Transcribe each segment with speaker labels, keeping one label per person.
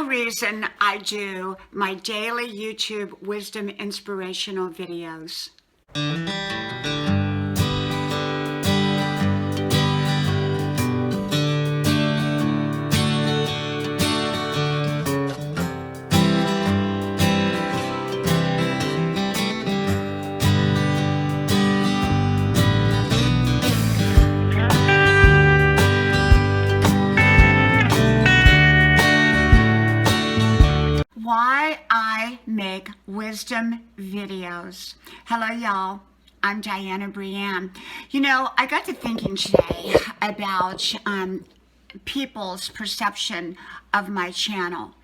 Speaker 1: reason I do my daily YouTube wisdom inspirational videos. Why I make wisdom videos. Hello, y'all. I'm Diana Brienne. You know, I got to thinking today about people's perception of my channel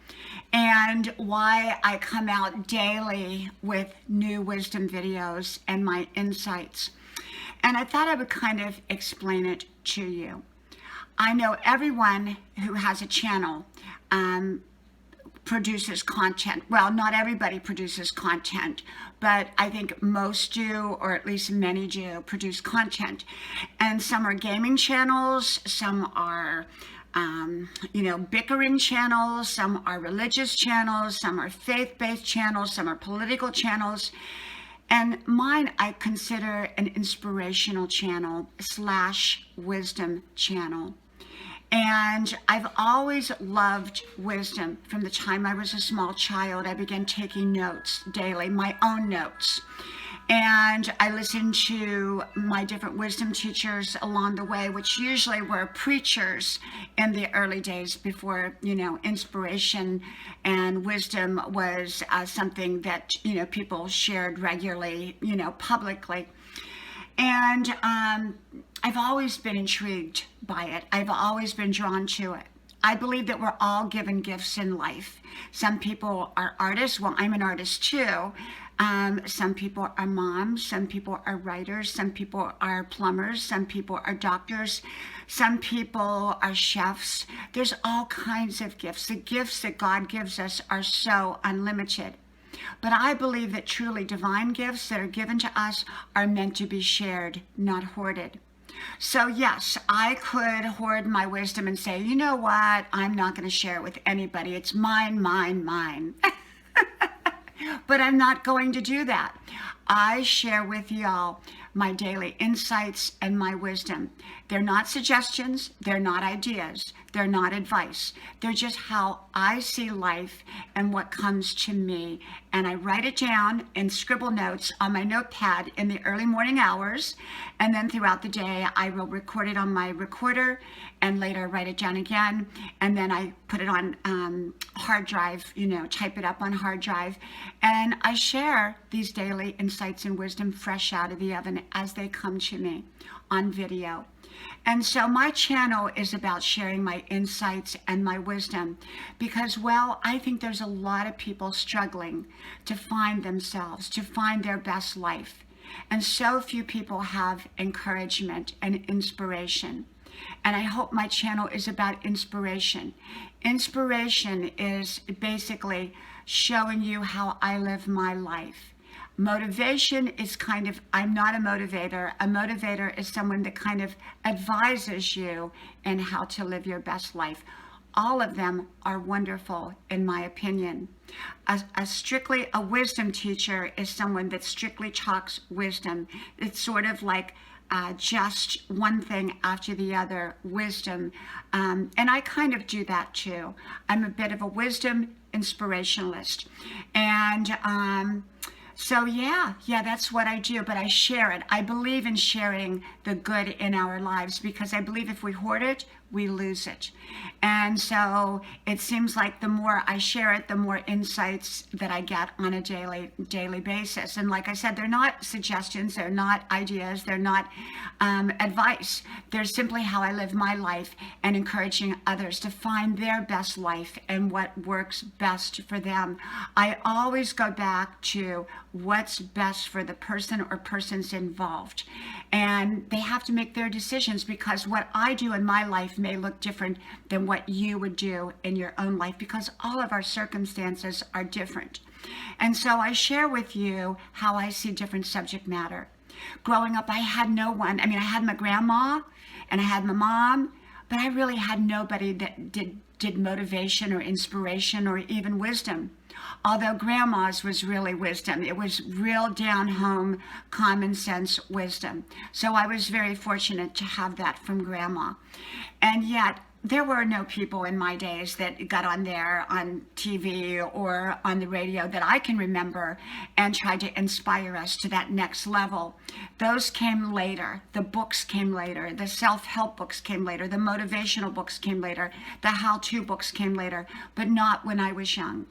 Speaker 1: and why I come out daily with new wisdom videos and my insights. And I thought I would kind of explain it to you. I know everyone who has a channel produces content. Well, not everybody produces content, but I think most do, or at least many do, produce content. And some are gaming channels, some are bickering channels, some are religious channels, some are faith-based channels, some are political channels. And mine I consider an inspirational channel / wisdom channel. And I've always loved wisdom. From the time I was a small child, I began taking notes daily, my own notes. And I listened to my different wisdom teachers along the way, which usually were preachers in the early days before, inspiration and wisdom was something that, people shared regularly, publicly. And I've always been intrigued by it. I've always been drawn to it. I believe that we're all given gifts in life. Some people are artists. Well, I'm an artist too. Some people are moms. Some people are writers. Some people are plumbers. Some people are doctors. Some people are chefs. There's all kinds of gifts. The gifts that God gives us are so unlimited. But I believe that truly divine gifts that are given to us are meant to be shared, not hoarded. So yes, I could hoard my wisdom and say, you know what, I'm not going to share it with anybody. It's mine, mine, mine. But I'm not going to do that. I share with y'all my daily insights and my wisdom. They're not suggestions. They're not ideas. They're not advice. They're just how I see life and what comes to me. And I write it down in scribble notes on my notepad in the early morning hours. And then throughout the day, I will record it on my recorder and later write it down again. And then I put it on hard drive, type it up on hard drive. And I share these daily insights and wisdom fresh out of the oven as they come to me on video. And so my channel is about sharing my insights and my wisdom because, well, I think there's a lot of people struggling to find themselves, to find their best life. And so few people have encouragement and inspiration. And I hope my channel is about inspiration. Inspiration is basically showing you how I live my life. Motivation is I'm not a motivator. A motivator is someone that kind of advises you in how to live your best life. All of them are wonderful, in my opinion. Strictly a wisdom teacher is someone that strictly talks wisdom. It's sort of like just one thing after the other, wisdom. And I kind of do that too. I'm a bit of a wisdom inspirationalist. And so yeah, that's what I do, but I share it. I believe in sharing the good in our lives because I believe if we hoard it, we lose it. And so it seems like the more I share it, the more insights that I get on a daily basis. And like I said, they're not suggestions, they're not ideas, they're not advice. They're simply how I live my life and encouraging others to find their best life and what works best for them. I always go back to what's best for the person or persons involved. And they have to make their decisions because what I do in my life may look different than what you would do in your own life because all of our circumstances are different. And so I share with you how I see different subject matter. Growing up, I had no one. I had my grandma and I had my mom, but I really had nobody that did did motivation or inspiration or even wisdom. Although grandma's was really wisdom. It was real down home, common sense wisdom. So I was very fortunate to have that from grandma. And yet, there were no people in my days that got on there on TV or on the radio that I can remember and tried to inspire us to that next level. Those came later. The books came later. The self-help books came later. The motivational books came later. The how-to books came later, but not when I was young.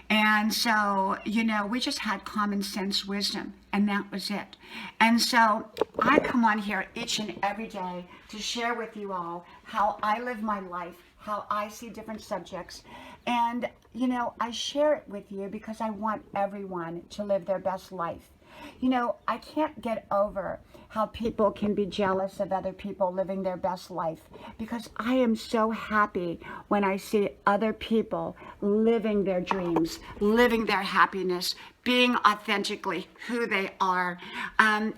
Speaker 1: And so, we just had common sense wisdom, and that was it. And so I come on here each and every day to share with you all how I live my life, how I see different subjects. And, I share it with you because I want everyone to live their best life. I can't get over how people can be jealous of other people living their best life, because I am so happy when I see other people living their dreams, living their happiness, being authentically who they are,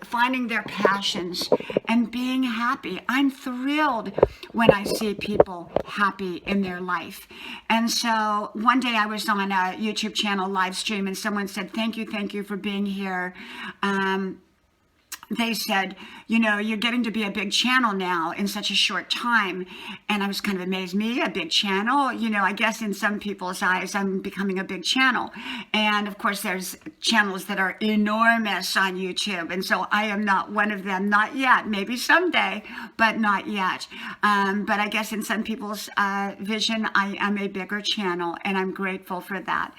Speaker 1: finding their passions and being happy. I'm thrilled when I see people happy in their life. And so one day I was on a YouTube channel live stream and someone said, thank you for being here. They said, you're getting to be a big channel now in such a short time. And I was kind of amazed. Me, a big channel? I guess in some people's eyes, I'm becoming a big channel. And of course, there's channels that are enormous on YouTube. And so I am not one of them, not yet. Maybe someday, but not yet. But I guess in some people's vision, I am a bigger channel, and I'm grateful for that.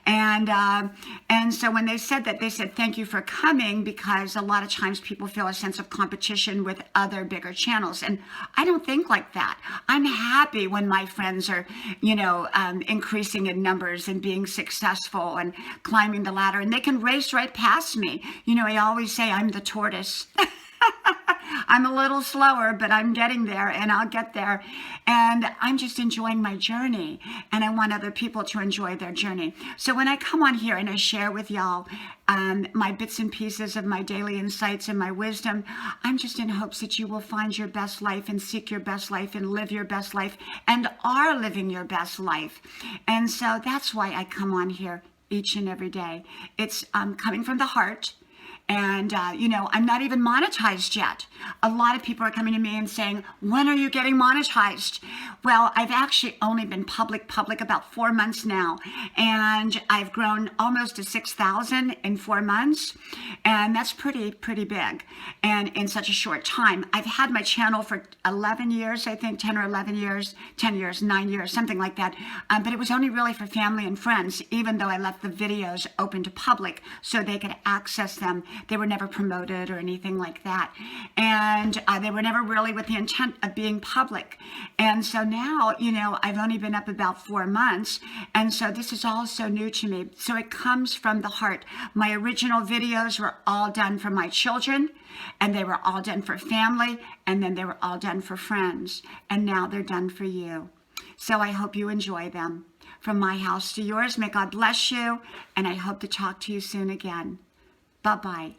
Speaker 1: And so when they said that, they said, thank you for coming, because a lot of times people feel a sense of competition with other bigger channels. And I don't think like that. I'm happy when my friends are, increasing in numbers and being successful and climbing the ladder, and they can race right past me. I always say I'm the tortoise. I'm a little slower, but I'm getting there, and I'll get there. And I'm just enjoying my journey, and I want other people to enjoy their journey. So when I come on here and I share with y'all my bits and pieces of my daily insights and my wisdom, I'm just in hopes that you will find your best life and seek your best life and live your best life and are living your best life. And so that's why I come on here each and every day. It's coming from the heart. And, I'm not even monetized yet. A lot of people are coming to me and saying, when are you getting monetized? Well, I've actually only been public about 4 months now. And I've grown almost to 6,000 in 4 months. And that's pretty big. And in such a short time, I've had my channel for 11 years, I think, 10 or 11 years, 10 years, 9 years, something like that. But it was only really for family and friends, even though I left the videos open to public so they could access them. They were never promoted or anything like that. And they were never really with the intent of being public. And so now, I've only been up about 4 months. And so this is all so new to me. So it comes from the heart. My original videos were all done for my children, and they were all done for family, and then they were all done for friends. And now they're done for you. So I hope you enjoy them. From my house to yours, may God bless you. And I hope to talk to you soon again. Bye-bye.